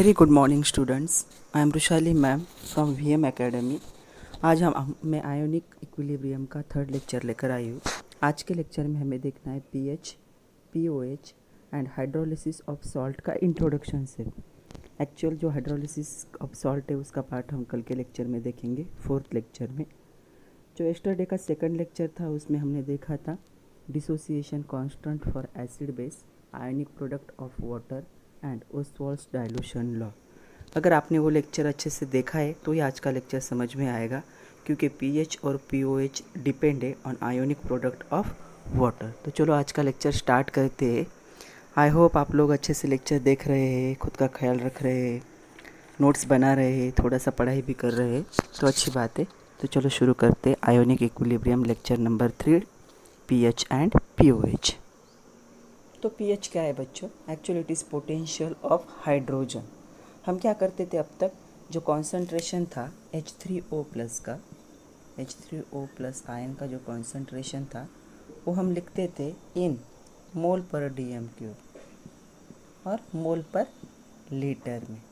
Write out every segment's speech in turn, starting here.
Very good morning students. I am Rushali ma'am from VM academy. आज मैं ionic equilibrium का third lecture लेकर आई हूँ। आज के लेक्चर में हमें देखना है pH, pOH and hydrolysis of salt का इंट्रोडक्शन से। एक्चुअल जो हाइड्रोलिसिस ऑफ सॉल्ट है उसका पार्ट हम कल के लेक्चर में देखेंगे, फोर्थ लेक्चर में। जो यस्टरडे का सेकंड लेक्चर था उसमें हमने देखा था dissociation constant for acid base, ionic product of water and Ostwald's dilution law. अगर आपने वो लेक्चर अच्छे से देखा है तो ही आज का लेक्चर समझ में आएगा, क्योंकि पीएच और पीओएच डिपेंड है on ionic product of water. तो चलो आज का लेक्चर स्टार्ट करते हैं। आई होप आप लोग अच्छे से लेक्चर देख रहे हैं, खुद का ख्याल रख रहे हैं, नोट्स बना रहे हैं, थोड़ा सा पढ़ाई भी कर रहे हैं, तो अच्छी बात है। तो चलो शुरू करते हैं ionic equilibrium lecture number 3, pH and pOH. तो पीएच क्या है बच्चों? Actually it is potential of hydrogen. हम क्या करते थे अब तक, जो कॉन्सेंट्रेशन था H3O प्लस का, H3O प्लस आयन का जो कॉन्सेंट्रेशन था वो हम लिखते थे इन मोल पर डीएम क्यूब और मोल पर लीटर में।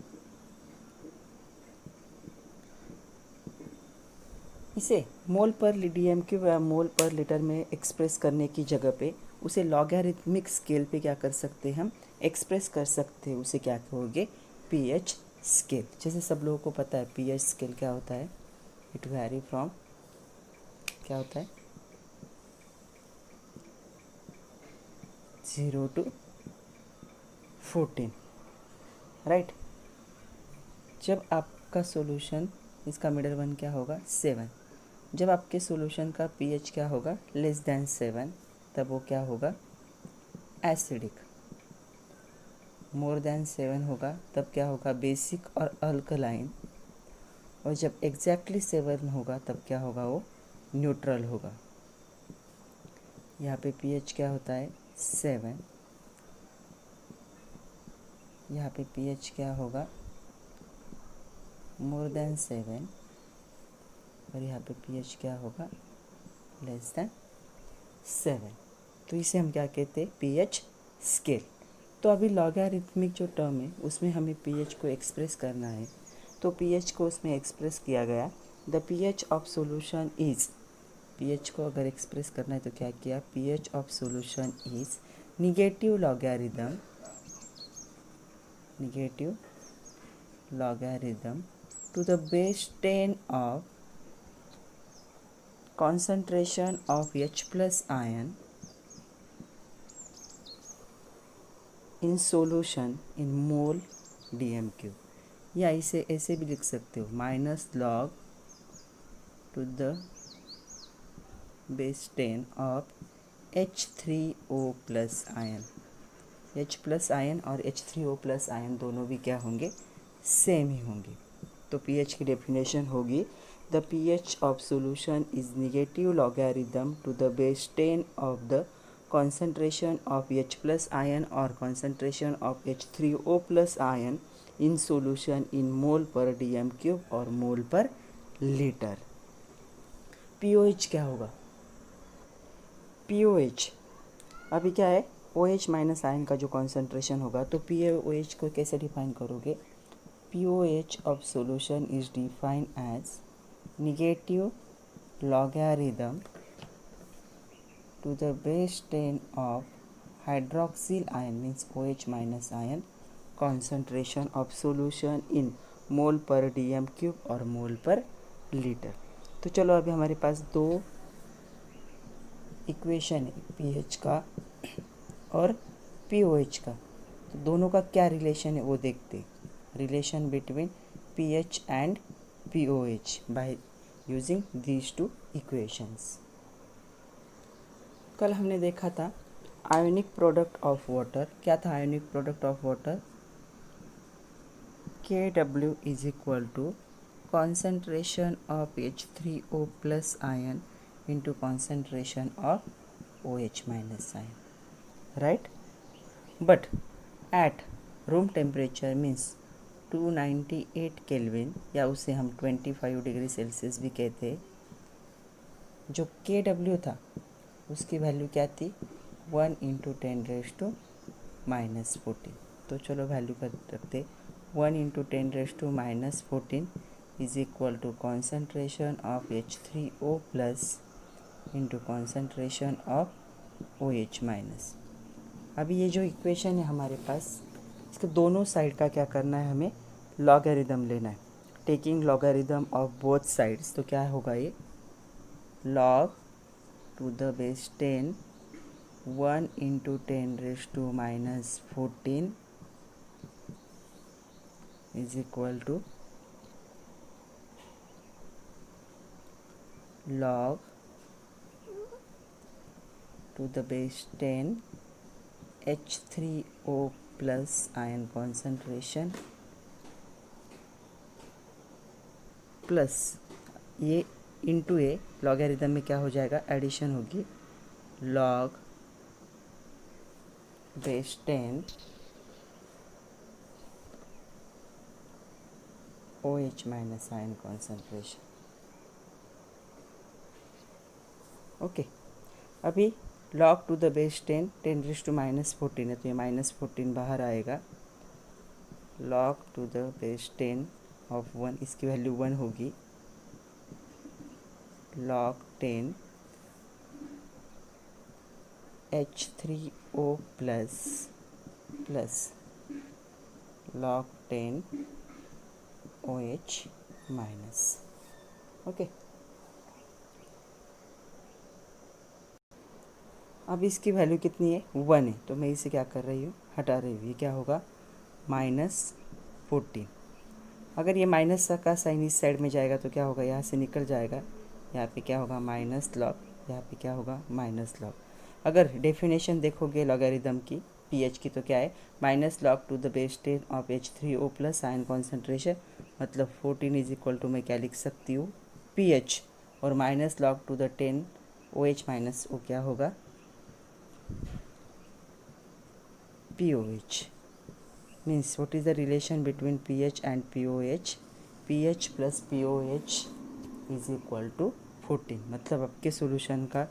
इसे मोल पर डीएम क्यूब या मोल पर लीटर में एक्सप्रेस करने की जगह पे उसे लॉगरिथमिक स्केल पे क्या कर सकते हैं, हम एक्सप्रेस कर सकते हैं। उसे क्या कहोगे? PH scale. जैसे सब लोगों को पता है पीएच स्केल क्या होता है। इट वैरी फ्रॉम, क्या होता है, 0 to 14, राइट। जब आपका सॉल्यूशन, इसका मिडल वन क्या होगा? 7। जब आपके सॉल्यूशन का पीएच क्या होगा? लेस देन 7, तब वो क्या होगा? एसिडिक। मोर देन 7 होगा तब क्या होगा? बेसिक और अल्कलाइन। और जब एग्जैक्टली 7 होगा तब क्या होगा? वो न्यूट्रल होगा। यहाँ पे पीएच क्या होता है? 7। यहाँ पे पीएच क्या होगा? More than 7। और यहाँ पे पीएच क्या होगा? Less than 7। तो इसे हम क्या कहते हैं? PH scale. तो अभी लॉगरिथमिक जो टर्म है उसमें हमें पीएच को एक्सप्रेस करना है, तो पीएच को उसमें एक्सप्रेस किया गया। The pH of solution is, pH को अगर एक्सप्रेस करना है तो क्या किया? PH of solution is negative logarithm to the base 10 of concentration of H plus ion in solution in mole DMQ। या इसे ऐसे भी लिख सकते हो, minus log to the base 10 of H3O plus ion. H plus ion और H3O plus ion दोनों भी क्या होंगे? सेम ही होंगे। तो pH की डेफिनेशन होगी, the pH of solution is negative logarithm to the base 10 of the concentration of H plus ion or concentration of H3O plus ion in solution in mole per dm cube और mole per liter। pOH क्या होगा? pOH अभी क्या है? OH minus ion का जो concentration होगा, तो pOH को कैसे डिफाइन करोगे? pOH of solution is defined as negative logarithm to the base 10 of hydroxyl ion means OH minus ion concentration of solution in मोल पर dm क्यूब और मोल पर लीटर। तो चलो अभी हमारे पास दो इक्वेशन है, पीएच का और पीओएच का। तो दोनों का क्या रिलेशन है वो देखते। Relation between pH and pOH by using these two equations. कल हमने देखा था आयोनिक प्रोडक्ट ऑफ वाटर। क्या था ionic product of water? KW is equal to concentration of H3O plus ion into concentration of OH minus ion, right. But at room temperature means 298 kelvin, या उसे हम 25 degree Celsius भी कहते हैं, जो KW था उसकी वैल्यू क्या थी? 1 × 10⁻⁻⁴। तो चलो वैल्यू कर रखते 1 into 10 raised to minus 14 is equal to concentration of H3O plus into concentration of OH minus. अभी ये जो इक्वेशन है हमारे पास, इसके दोनों साइड का क्या करना है, हमें लॉगरिदम लेना है। Taking logarithm of both sides, तो क्या होगा ये log to the base 10 1 into 10 raised to minus 14 is equal to log to the base 10 H3O plus ion concentration plus ये इंटू ए, लॉगरिदम में क्या हो जाएगा, एडिशन होगी, log base 10 OH minus ion concentration. Okay, अभी log to the base 10 10 raise to minus 14 है, तो ये माइनस 14 बाहर आएगा। log to the base 10 of 1, इसकी वैल्यू 1 होगी, log 10 H3O plus log 10 OH minus. Okay, अब इसकी वैल्यू कितनी है, 1 है, तो मैं इसे क्या कर रही हूँ, हटा रही हूँ। ये क्या होगा, -14। अगर ये माइनस का साइन इस साइड में जाएगा तो क्या होगा, यहाँ से निकल जाएगा, यहाँ पे क्या होगा माइनस लॉग, यहाँ पे क्या होगा माइनस लॉग। अगर डेफिनेशन देखोगे लॉगरिदम की पीएच की, तो क्या है, minus log to the base 10 of H3O plus ion concentration, मतलब 14 इज इक्वल टू, मैं क्या लिख सकती हूँ, पीएच, और minus log to the 10 OH minus, वो क्या होगा, POH। Means what is the relation between pH and POH, pH plus POH is equal to 14। मतलब आपके सॉल्यूशन का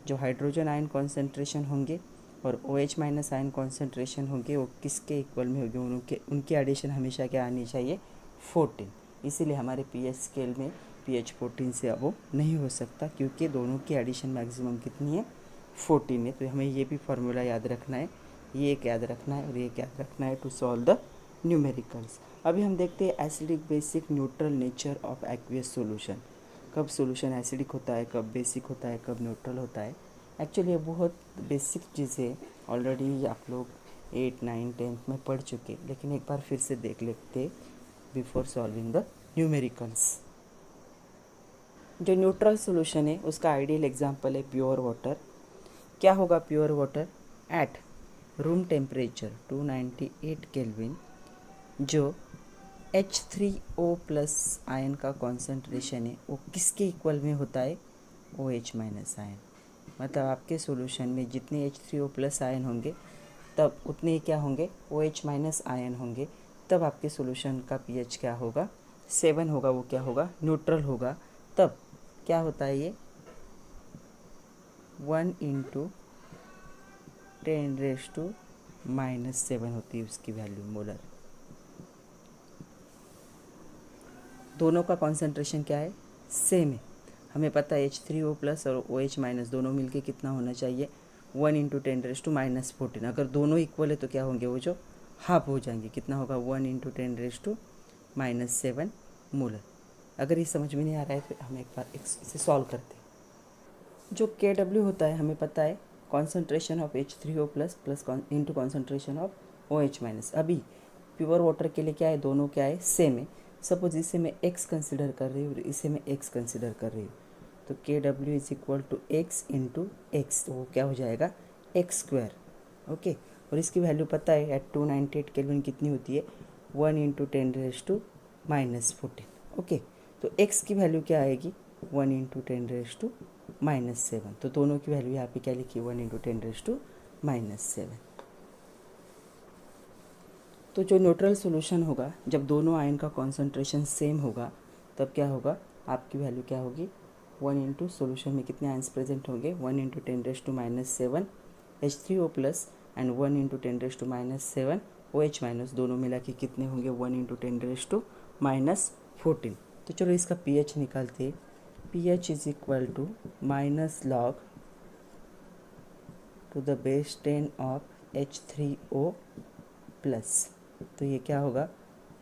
जो हाइड्रोजन आयन कॉन्सेंट्रेशन होंगे और OH माइनस आयन कॉन्सेंट्रेशन होंगे, वो किसके इक्वल में होंगे, उनकी एडिशन हमेशा क्या आनी चाहिए, 14। इसीलिए हमारे pH स्केल में pH 14 से अब वो नहीं हो सकता, क्योंकि दोनों की एडिशन मैक्सिमम कितनी है, 14 है। तो हमें ये भी फार्मूला याद रखना है, ये एक याद रखना है और ये याद रखना है टू सॉल्व द न्यूमेरिकल्स। अभी हम देखते हैं acidic, basic, neutral nature of aqueous solution. कब सॉल्यूशन एसिडिक होता है, कब बेसिक होता है, कब न्यूट्रल होता है। एक्चुअली ये बहुत बेसिक चीज़ें ऑलरेडी आप लोग 8, 9, 10 में पढ़ चुके, लेकिन एक बार फिर से देख लेते बिफोर सॉल्विंग द न्यूमेरिकल्स। जो न्यूट्रल सॉल्यूशन है उसका आइडियल एग्जांपल है प्योर वाटर। क्या होगा pure water, eight room temperature 298 kelvin, जो H3O प्लस आयन का कॉन्सेंट्रेशन है वो किसके इक्वल में होता है, OH माइनस आयन। मतलब आपके सॉल्यूशन में जितने H3O प्लस आयन होंगे तब उतने क्या होंगे, OH माइनस आयन होंगे, तब आपके सॉल्यूशन का pH क्या होगा, 7 होगा। वो क्या होगा, न्यूट्रल होगा। तब क्या होता है, ये 1 इंटू 10 रेज़ टू माइनस 7 होती है उसकी वैल्यू मोलर। दोनों का कॉन्सेंट्रेशन क्या है, सेम है। हमें पता है H3O प्लस और OH माइनस दोनों मिलके कितना होना चाहिए, 1 इंटू 10 रेज़ टू माइनस 14। अगर दोनों इक्वल है तो क्या होंगे, वो जो हाफ हो जाएंगे, कितना होगा, 1 into 10 raise to minus 7 molar. अगर ये समझ में नहीं आ रहा है तो हम एक बार इसे सॉल्व करते हैं। जो KW होता है, हमें पता है concentration of H3O plus plus into concentration of OH minus. अभी प्योर वाटर के लिए क्या है, दोनों क्या है, सेम है। सपोज इसे मैं x कंसिडर कर रही हूँ और इसे मैं x कंसिडर कर रही हूँ, तो KW is equal to x into X, तो वो क्या हो जाएगा, x स्क्वायर। ओके, और इसकी वैल्यू पता है एट 298 केल्विन कितनी होती है, 1 into 10 raise to minus 14। Okay, तो x की वैल्यू क्या आएगी, 1 इंटू 10 रेज़ टू माइनस 7। तो दोनों की वैल्यू यहाँ पे क्या लिखी, 1 इंटू 10 रेज़ टू माइनस 7। तो जो न्यूट्रल सॉल्यूशन होगा, जब दोनों आयन का कॉन्सेंट्रेशन सेम होगा, तब क्या होगा, आपकी वैल्यू क्या होगी, 1 इंटू सोल्यूशन में कितने आयन्स प्रेजेंट होंगे, 1 into 10 raise to minus 7 H3O plus and 1 into 10 raise to minus 7 OH minus, दोनों मिला के कितने होंगे 1 × 10⁻⁻14। तो चलो इसका pH निकालते। pH is equal to minus log to the base 10 of H3O plus. तो ये क्या होगा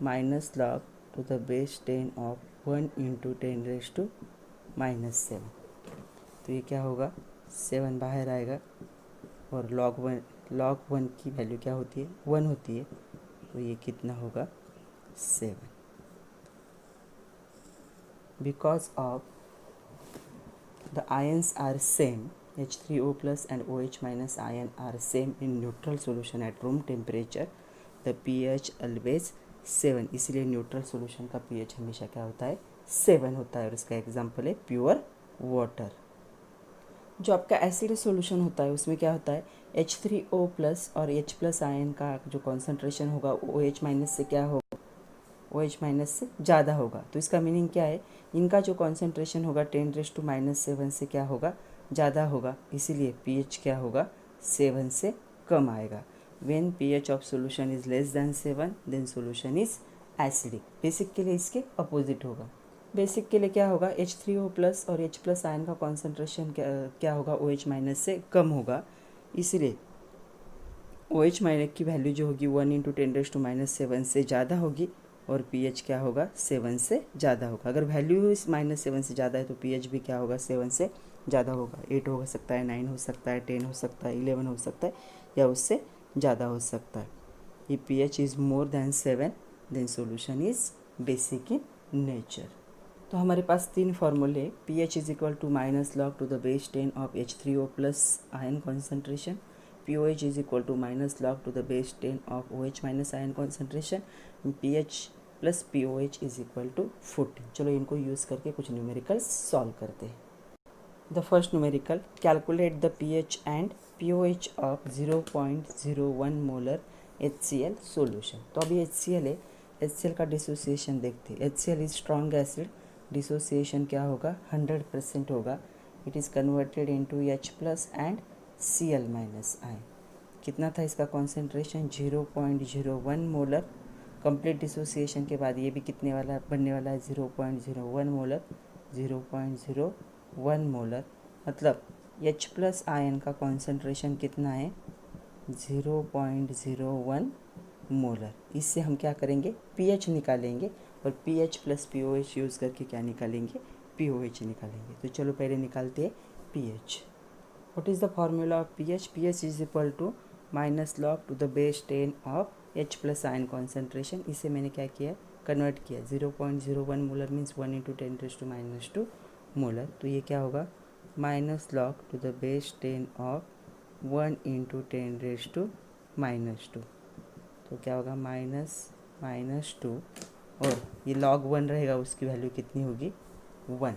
minus log to the base 10 of 1 × 10⁻⁻7। तो ये क्या होगा 7 बाहर आएगा और log 1 की वैल्यू क्या होती है 1 होती है। तो ये कितना होगा 7। Because of the ions are same, H3O plus and OH minus ion are same in neutral solution at room temperature, the pH always 7। इसीलिए न्यूट्रल सॉल्यूशन का pH हमेशा क्या होता है 7 होता है। और इसका एग्जांपल है प्योर वाटर। जो आपका एसिड सॉल्यूशन होता है उसमें क्या होता है H3O प्लस और H प्लस आयन का जो कॉन्सेंट्रेशन होगा OH माइनस से क्या होगा OH माइनस से ज़्यादा होगा। तो इसका मीनिंग क्या है इनका जो कॉन्सेंट्रेशन होगा 10⁻⁻7 से क्या होगा ज़्यादा होगा, इसीलिए pH क्या होगा 7 से कम आएगा। When pH of solution is less than 7 then solution is acidic. Basic के लिए इसके अपोजिट होगा। बेसिक के लिए क्या होगा H3O प्लस और H प्लस आयन का कॉन्सेंट्रेशन क्या होगा OH माइनस से कम होगा, इसलिए OH माइनस की वैल्यू जो होगी 1 × 10⁻⁻7 से ज़्यादा होगी और pH क्या होगा 7 से ज़्यादा होगा। अगर वैल्यू -7 से ज़्यादा है तो pH भी क्या होगा 7 से ज़्यादा होगा। 8 हो सकता है, 9 हो सकता है, 10 हो सकता है, 11 हो सकता है या उससे ज़्यादा हो सकता है। ये pH is more than 7 then solution is basic in nature. तो हमारे पास 3 फार्मूले pH is equal to minus log to the base 10 of H3O plus ion concentration, pOH is equal to minus log to the base 10 of OH minus ion concentration, pH plus pOH is equal to 14। चलो इनको use करके कुछ numericals solve करते हैं। The first numerical, calculate the pH and pOH of 0.01 molar HCl solution. तो अभी HCl है, HCl का डिसोसिएशन देखते हैं। HCl is strong acid, dissociation क्या होगा 100% होगा। It is converted into H plus and Cl minus ion. कितना था इसका कॉन्सेंट्रेशन 0.01 मोलर। कंप्लीट डिसोसिएशन के बाद ये भी कितने वाला बनने वाला है 0.01 मोलर। 0.01 मोलर मतलब H प्लस आयन का कॉन्सेंट्रेशन कितना है 0.01 मोलर। इससे हम क्या करेंगे pH निकालेंगे और pH प्लस pOH यूज़ करके क्या निकालेंगे pOH निकालेंगे। तो चलो पहले निकालते हैं pH। What is the formula of pH? pH is equal to minus log to the base 10 of H plus ion concentration. इसे मैंने क्या किया कन्वर्ट किया 0.01 मोलर मीन्स 1 × 10⁻² मोलर। तो ये क्या होगा minus log to the base 10 of 1 × 10⁻²। तो क्या होगा -2 और ये log 1 रहेगा, उसकी वैल्यू कितनी होगी 1।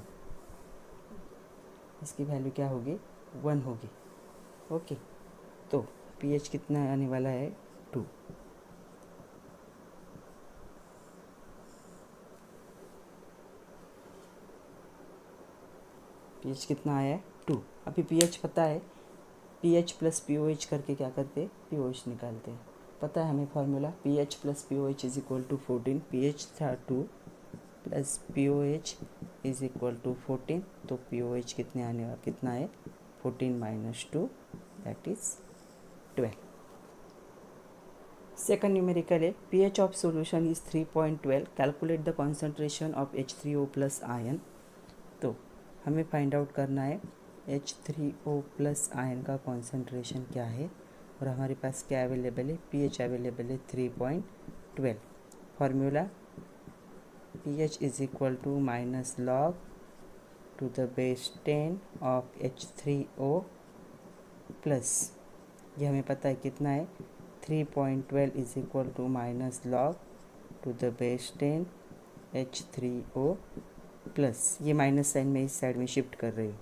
इसकी वैल्यू क्या होगी 1 होगी। ओके, तो pH कितना आने वाला है 2। pH कितना आया है 2। अभी pH पता है, pH प्लस pOH करके क्या करते pOH निकालते हैं। पता है हमें formula pH plus pOH is equal to 14। pH था 2 plus pOH is equal to 14। तो pOH कितना है 14 - 2 दैट इज 12। सेकंड न्यूमेरिकल है pH of solution is 3.12। Calculate the concentration of H3O plus ion. तो हमें फाइंड आउट करना है H3O plus ion का कॉन्सेंट्रेशन क्या है और हमारे पास क्या अवेलेबल है pH अवेलेबल है 3.12। Formula pH is equal to minus log to the base 10 of H3O plus, ये हमें पता है कितना है 3.12 is equal to minus log to the base 10 H3O plus. ये माइनस साइन में इस साइड में शिफ्ट कर रही हूँ।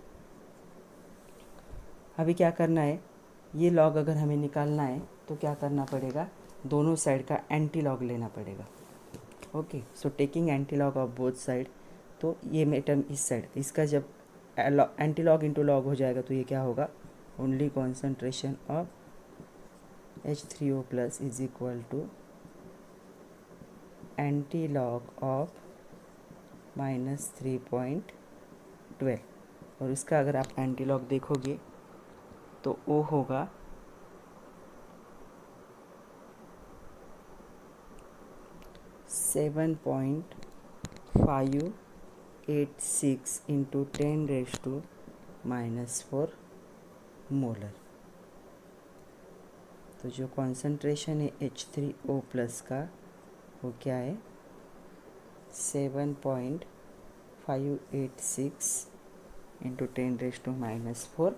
अभी क्या करना है, ये लॉग अगर हमें निकालना है तो क्या करना पड़ेगा दोनों साइड का एंटी लॉग लेना पड़ेगा। Okay, so taking anti log of both side. तो ये टर्म इस साइड, इसका जब एंटी लॉग इंटू लॉग हो जाएगा तो ये क्या होगा only concentration of H3O plus is equal to antilog of -3.12 और इसका अगर आप एंटी लॉग देखोगे तो वो होगा 7.586 इंटू 10⁻⁻⁴ मोलर। तो जो कॉन्सेंट्रेशन है H3O+ का वो क्या है 7.586 इंटू 10⁻⁻⁴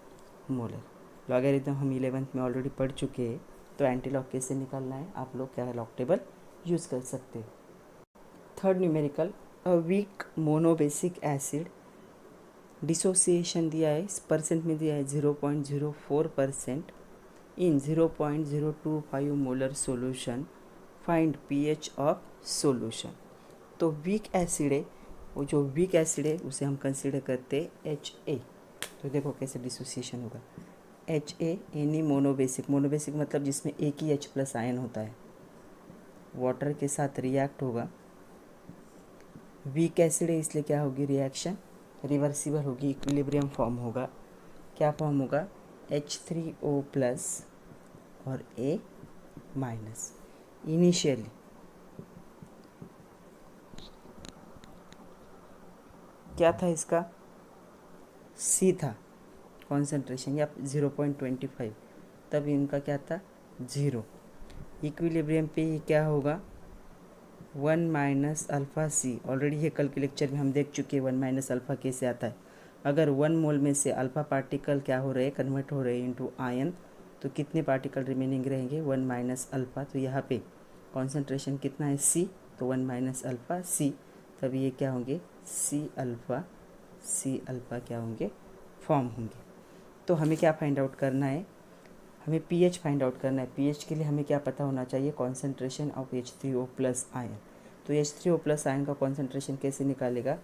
मोलर। लॉगरिथम हम 11th में ऑलरेडी पढ़ चुके हैं, तो एंटी लॉग कैसे निकालना है आप लोग क्या है लॉग टेबल यूज़ कर सकते हैं। Third numerical, a weak monobasic acid dissociation दिया है, परसेंट में दिया है 0.04% in 0.025 molar solution, find pH of solution. तो वीक एसिड है, वो जो वीक एसिड है उसे हम कंसीडर करते हैं HA। तो देखो कैसे डिसोसिएशन होगा, HA एनी मोनोबेसिक, मोनोबेसिक मतलब जिसमें एक ही H+ आयन होता है, वाटर के साथ रिएक्ट होगा। वीक एसिड है इसलिए क्या होगी रिएक्शन रिवर्सिबल होगी, इक्विलिब्रियम फॉर्म होगा। क्या फॉर्म होगा H3O+ और A-। इनिशियली क्या था इसका C था कॉन्सेंट्रेशन या 0.25, तब इनका क्या था 0। इक्विलिब्रियम पे ये क्या होगा 1 - अल्फ़ा C। ऑलरेडी ये कल के लेक्चर में हम देख चुके हैं 1 - अल्फ़ा कैसे आता है। अगर 1 मोल में से अल्फ़ा पार्टिकल क्या हो रहे हैं कन्वर्ट हो रहे हैं इनटू आयन, तो कितने पार्टिकल रिमेनिंग रहेंगे 1 - अल्फ़ा। तो यहाँ पे कॉन्सेंट्रेशन कितना है C, तो 1 - अल्फ़ा C, तब ये क्या होंगे C अल्फ़ा क्या होंगे फॉर्म होंगे। तो हमें क्या फाइंड आउट करना है, हमें पीएच फाइंड आउट करना है। पीएच के लिए हमें क्या पता होना चाहिए कॉन्सेंट्रेशन ऑफ H3O+ आयन। तो H3O+ आयन का कॉन्सेंट्रेशन कैसे निकालेगा,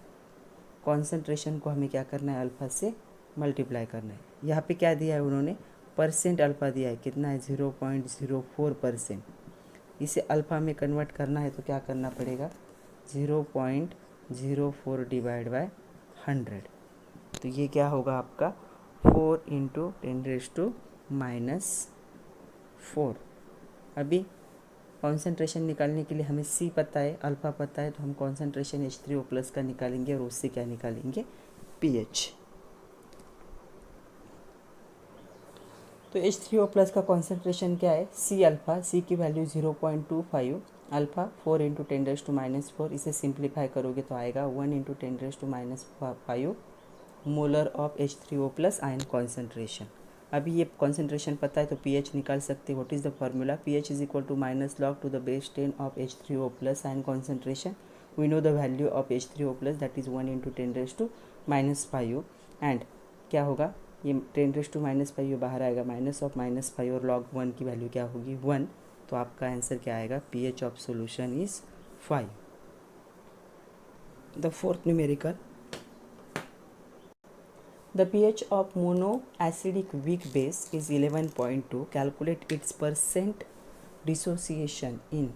कॉन्सेंट्रेशन को हमें क्या करना है अल्फ़ा से मल्टीप्लाई करना है। यहाँ पे क्या दिया है उन्होंने परसेंट अल्फ़ा दिया है, कितना है 0.04%। इसे अल्फ़ा में कन्वर्ट करना है तो क्या करना पड़ेगा 0.04 डिवाइड बाय 100। तो ये क्या होगा आपका 4 इंटू 10⁻⁴। अभी कॉन्सेंट्रेशन निकालने के लिए हमें C पता है अल्फ़ा पता है, तो हम कॉन्सेंट्रेशन H3O+ का निकालेंगे और उससे क्या निकालेंगे pH। तो H3O+ का कॉन्सेंट्रेशन क्या है C अल्फ़ा, C की वैल्यू 0.25, अल्फ़ा 4 इंटू 10⁻⁴। इसे सिंप्लीफाई करोगे तो आएगा 1 into 10⁻⁵ molar of H3O+ ion concentration. अभी ये कॉन्सेंट्रेशन पता है तो pH निकाल सकते हैं। What is the formula, pH is equal to -log⁻10 of H3O+ ion concentration. We know the value of H3O+ that is 1 into 10⁻⁵ and क्या होगा ये 10⁻⁵ बाहर आएगा -5 और log 1 की वैल्यू क्या होगी 1। तो आपका आंसर क्या आएगा pH of solution is 5। The fourth numerical, the pH of monoacidic weak base is 11.2. Calculate its percent dissociation in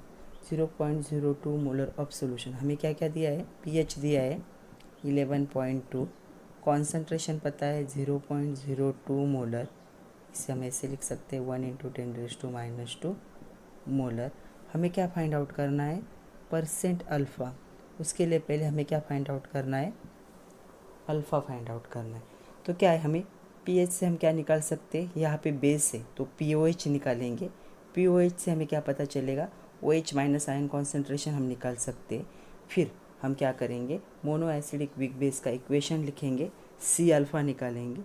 0.02 molar of solution. हमें क्या क्या दिया है pH दिया है 11.2, कॉन्सेंट्रेशन पता है 0.02 मोलर, इसे हम ऐसे लिख सकते हैं 1 इंटू 10⁻⁻² मोलर। हमें क्या फाइंड आउट करना है परसेंट अल्फ़ा, उसके लिए पहले हमें क्या फाइंड आउट करना है अल्फ़ा फाइंड आउट करना है। तो क्या है हमें pH से हम क्या निकाल सकते हैं, यहाँ पे बेस है तो POH निकालेंगे। POH से हमें क्या पता चलेगा OH- आयन कॉन्सेंट्रेशन हम निकाल सकते हैं। फिर हम क्या करेंगे मोनो एसिडिक वीक बेस का इक्वेशन लिखेंगे, C अल्फ़ा निकालेंगे।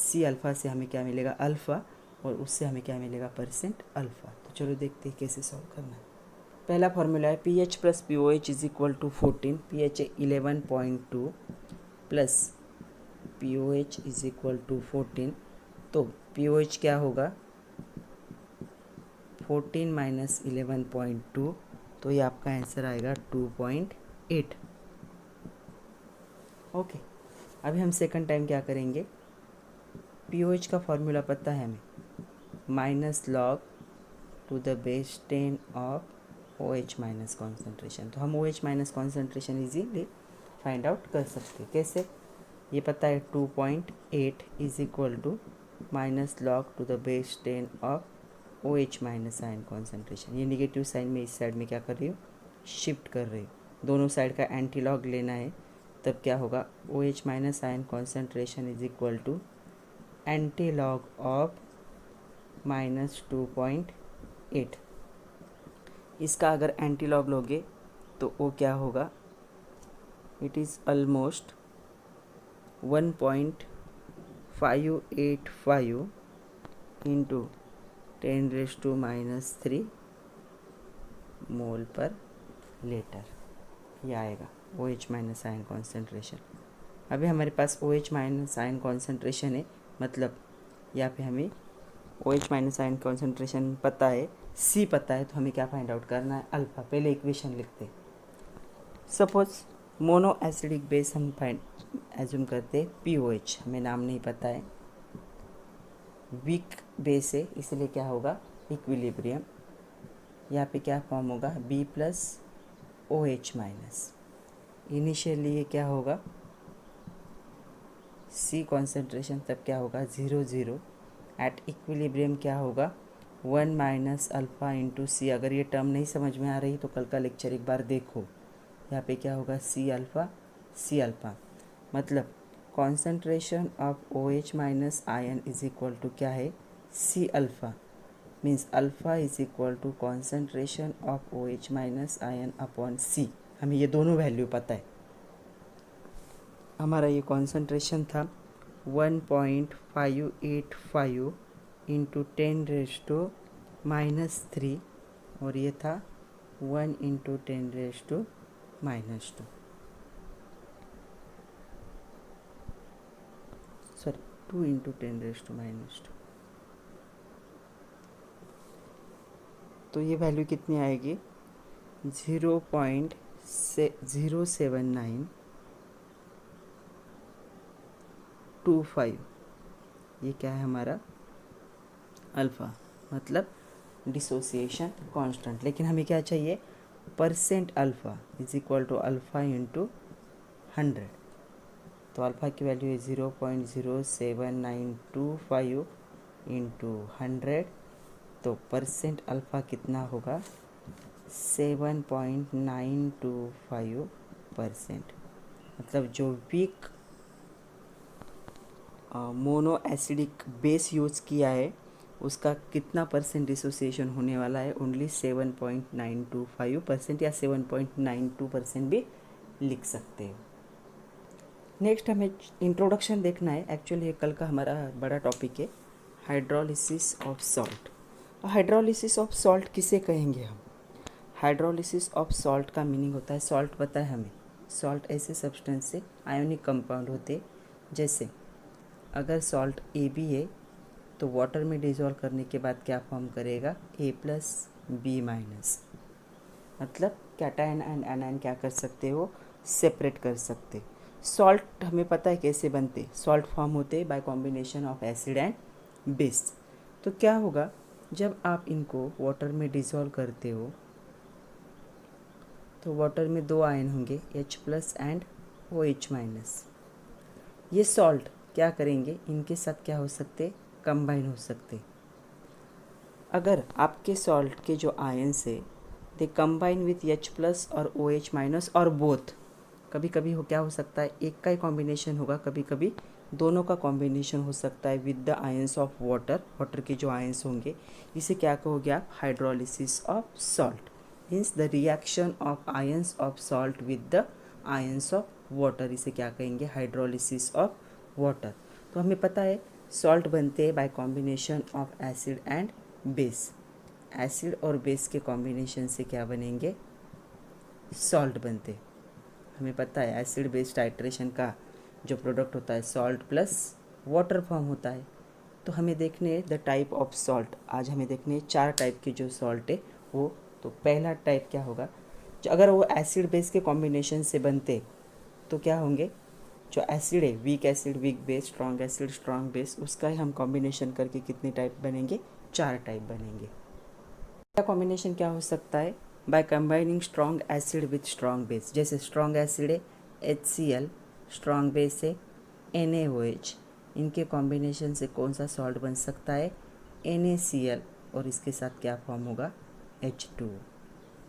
C अल्फ़ा से हमें क्या मिलेगा अल्फ़ा और उससे हमें क्या मिलेगा परसेंट अल्फ़ा। तो चलो देखते हैं कैसे सॉल्व करना है। पहला फार्मूला है pH plus POH is equal to 14, pH 11.2 plus POH is equal to 14। तो POH क्या होगा 14 माइनस 11.2, तो ये आपका आंसर आएगा 2.8। ओके, अभी हम सेकंड टाइम क्या करेंगे, POH का फॉर्मूला पता है हमें -log⁻10 of OH minus concentration. तो हम OH minus concentration easily find out कर सकते हैं। कैसे? ये पता है 2.8 is equal to minus log to the base 10 of OH minus ion concentration. ये निगेटिव साइन में इस साइड में क्या कर रही हूँ, शिफ्ट कर रही हूँ। दोनों साइड का एंटी लॉग लेना है, तब क्या होगा, OH minus ion concentration is equal to antilog of minus 2.8। इसका अगर एंटी लॉग लोगे तो वो क्या होगा, इट इज़ ऑलमोस्ट 1.585 इंटू 10⁻³ मोल पर लीटर। ये आएगा OH माइनस आयन कॉन्सेंट्रेशन। अभी हमारे पास OH माइनस आयन कॉन्सेंट्रेशन है, मतलब यहाँ पे हमें OH माइनस आयन कॉन्सेंट्रेशन पता है, C पता है, तो हमें क्या फाइंड आउट करना है, अल्फ़ा। पहले इक्वेशन लिखते हैं। सपोज मोनो एसिडिक बेस हम फाइंड एज्यूम करते हैं POH, हमें नाम नहीं पता है, वीक बेस है, इसलिए क्या होगा, इक्विलिब्रियम। यहाँ पे क्या फॉर्म होगा, B plus OH minus. Initially ये क्या होगा, C कॉन्सेंट्रेशन, तब क्या होगा 0 एट इक्विलिब्रियम क्या होगा 1 माइनस अल्फ़ा इंटू C। अगर ये टर्म नहीं समझ में आ रही तो कल का लेक्चर एक बार देखो। यहाँ पे क्या होगा C अल्फ़ा, मतलब concentration of OH minus ion is equal to क्या है, C alpha, means alpha is equal to concentration of OH minus ion upon C। हमें ये दोनों वैल्यू पता है। हमारा ये कॉन्सेंट्रेशन था 1.585 इंटू 10⁻³ और ये था 1 इंटू 10⁻², सॉरी 2 इंटू 10⁻²। तो ये वैल्यू कितनी आएगी, 0.07925। ये क्या है हमारा, अल्फ़ा, मतलब डिसोसिएशन कांस्टेंट। लेकिन हमें क्या चाहिए, percent alpha is equal to alpha into 100। तो अल्फ़ा की वैल्यू है 0.07925 इंटू 100। तो परसेंट अल्फ़ा कितना होगा, 7.925%। मतलब जो weak mono acidic base use किया है उसका कितना परसेंट डिसोसिएशन होने वाला है, ओनली 7.925% या 7.92% भी लिख सकते हो। नेक्स्ट हमें इंट्रोडक्शन देखना है। एक्चुअली ये कल का हमारा बड़ा टॉपिक है, hydrolysis of salt. Hydrolysis of salt किसे कहेंगे हम, हाइड्रोलिसिस ऑफ सॉल्ट का मीनिंग होता है, सॉल्ट पता है हमें, सॉल्ट ऐसे सब्सटेंस से आयोनिक कंपाउंड होते, जैसे अगर सॉल्ट AB है तो वाटर में डिज़ोल्व करने के बाद क्या फॉर्म करेगा, A+B-, मतलब कैटायन एंड एनायन क्या कर सकते हो, सेपरेट कर सकते। सॉल्ट हमें पता है कैसे बनते, सॉल्ट फॉर्म होते bye combination of acid and base. तो क्या होगा, जब आप इनको वाटर में डिज़ोल्व करते हो तो वाटर में दो आयन होंगे, H+ एंड OH-। ये सॉल्ट क्या करेंगे, इनके साथ क्या हो सकते, कंबाइन हो सकते। अगर आपके सॉल्ट के जो आयन्स है दे कंबाइन विथ H+ और OH- और बोथ, कभी कभी क्या हो सकता है, एक का ही कॉम्बिनेशन होगा, कभी कभी दोनों का कॉम्बिनेशन हो सकता है with the ions of water के जो आयन्स होंगे, इसे क्या कहोगे आप, hydrolysis of salt. Means the reaction of ions of salt with the ions of water, इसे क्या कहेंगे, हाइड्रोलिसिस ऑफ वाटर। तो हमें पता है सॉल्ट बनते हैं bye combination of acid and base. Acid और बेस के कॉम्बिनेशन से क्या बनेंगे, सॉल्ट बनते। हमें पता है एसिड बेस टाइट्रेशन का जो प्रोडक्ट होता है सॉल्ट प्लस वाटर फॉर्म होता है। तो हमें देखने हैं द टाइप ऑफ सॉल्ट। आज हमें देखने हैं 4 टाइप के जो सॉल्ट है वो। तो पहला टाइप क्या होगा, जो अगर वो एसिड बेस के कॉम्बिनेशन से बनते तो क्या होंगे, जो एसिड है, weak acid weak base, strong acid strong base, उसका ही हम कॉम्बिनेशन करके कितने टाइप बनेंगे, 4 टाइप बनेंगे। क्या कॉम्बिनेशन क्या हो सकता है, by combining strong acid with strong base. जैसे स्ट्रॉन्ग एसिड है HCl, स्ट्रॉन्ग बेस है NaOH, इनके कॉम्बिनेशन से कौन सा सॉल्ट बन सकता है NaCl, और इसके साथ क्या फॉर्म होगा H2।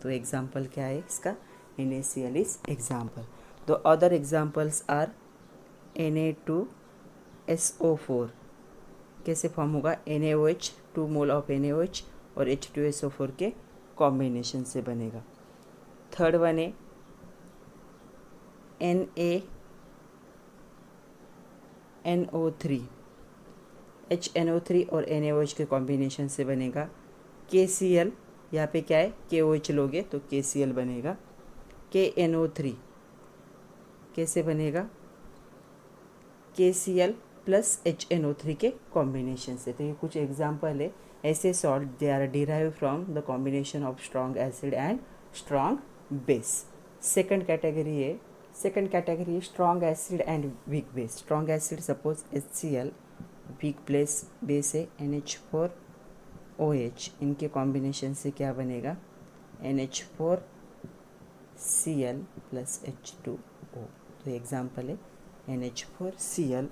तो एग्जाम्पल क्या है इसका NaCl is example. The other examples are Na2SO4, कैसे फॉर्म होगा NaOH, 2 मोल ऑफ NaOH और H2SO4 के कॉम्बिनेशन से बनेगा। थर्ड वन है NaNO3, HNO3 और NaOH के कॉम्बिनेशन से बनेगा KCl। यहाँ पे क्या है KOH लोगे तो KCl बनेगा। KNO3 कैसे बनेगा KCl प्लस HNO3 के कॉम्बिनेशन से। तो ये कुछ एग्जाम्पल है ऐसे salt they are derive from the combination of strong acid and strong base. Second category strong acid and weak base. Strong acid suppose HCl, weak base है NH4OH, इनके combination से क्या बनेगा NH4Cl प्लस H2O। तो example है NH4Cl।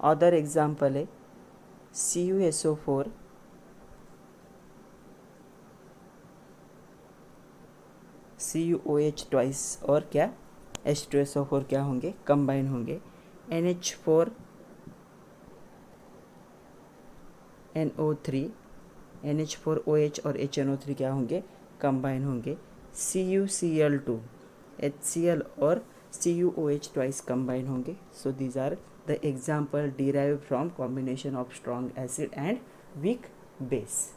Other example है CuSO4, CuOH twice और क्या H2SO4 क्या होंगे कंबाइन होंगे। NH4NO3, NH4OH और HNO3 क्या होंगे कंबाइन होंगे। CuCl2, HCl और CuOH ट्वाइस कंबाइन होंगे। So these are the example derive from combination of strong acid and weak base.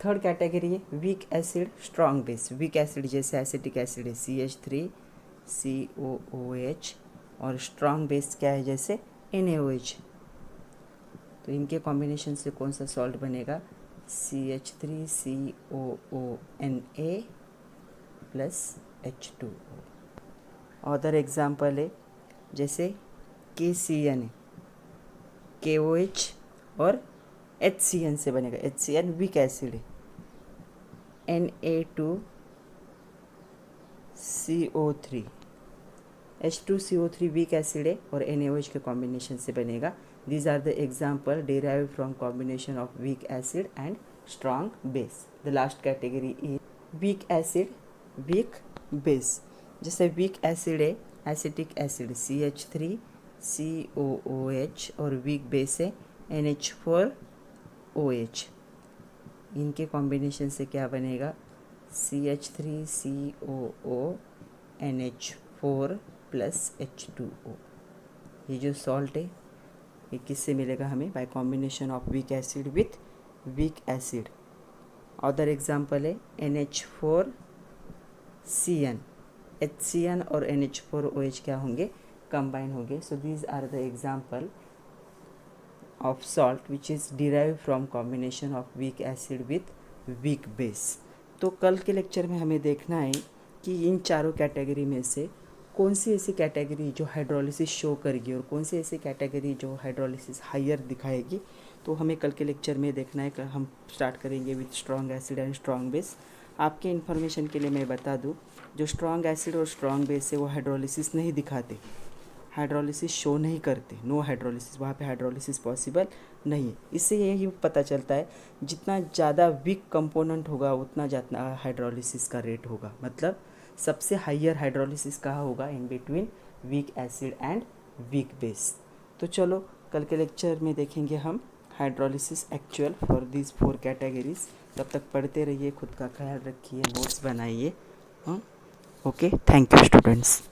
Third category है weak acid strong base. Weak acid जैसे acetic acid है CH3COOH, और strong base क्या है जैसे NaOH। तो इनके कॉम्बिनेशन से कौन सा सॉल्ट बनेगा CH3COONA plus H2O। Other example है जैसे KCN, KOH और HCN से बनेगा। HCN वीक एसिड है Na2CO3, H2CO3 वीक एसिड है और NaOH के कॉम्बिनेशन से बनेगा। These are the example derived from combination of weak acid and strong base. The last category is weak acid, weak base. जैसे weak acid है acetic acid CH3COOH और weak base है NH4OH, इनके combination से क्या बनेगा CH3COONH4 प्लस H2O। ये जो सॉल्ट है ये किससे मिलेगा हमें by combination of weak acid with weak acid. Other example है NH4CN, HCN और NH4OH क्या होंगे कंबाइन होंगे। So these are the example of salt which is derive from combination of weak acid with weak base. तो कल के lecture में हमें देखना है कि इन चारों कैटेगरी में से कौन सी ऐसी कैटेगरी जो हाइड्रोलिसिस शो करेगी और कौन सी ऐसी कैटेगरी जो हाइड्रोलिसिस हायर दिखाएगी। तो हमें कल के लेक्चर में देखना है कि हम स्टार्ट करेंगे with strong acid and strong base. आपके इन्फॉर्मेशन के लिए मैं बता दूं, जो स्ट्रॉन्ग एसिड और स्ट्रॉन्ग बेस है वो हाइड्रोलिसिस नहीं दिखाते, हाइड्रोलिसिस शो नहीं करते, नो हाइड्रोलिसिस, वहाँ पे हाइड्रोलिसिस पॉसिबल नहीं है। इससे यही पता चलता है जितना ज़्यादा वीक कंपोनेंट होगा उतना ज़्यादा हाइड्रोलिसिस का रेट होगा। मतलब सबसे हाइयर हाइड्रोलिसिस कहाँ होगा in between weak acid and weak base. तो चलो कल के लेक्चर में देखेंगे हम hydrolysis actual for this 4 categories. तब तक पढ़ते रहिए, खुद का ख्याल रखिए, नोट्स बनाइए। Okay, thank you students.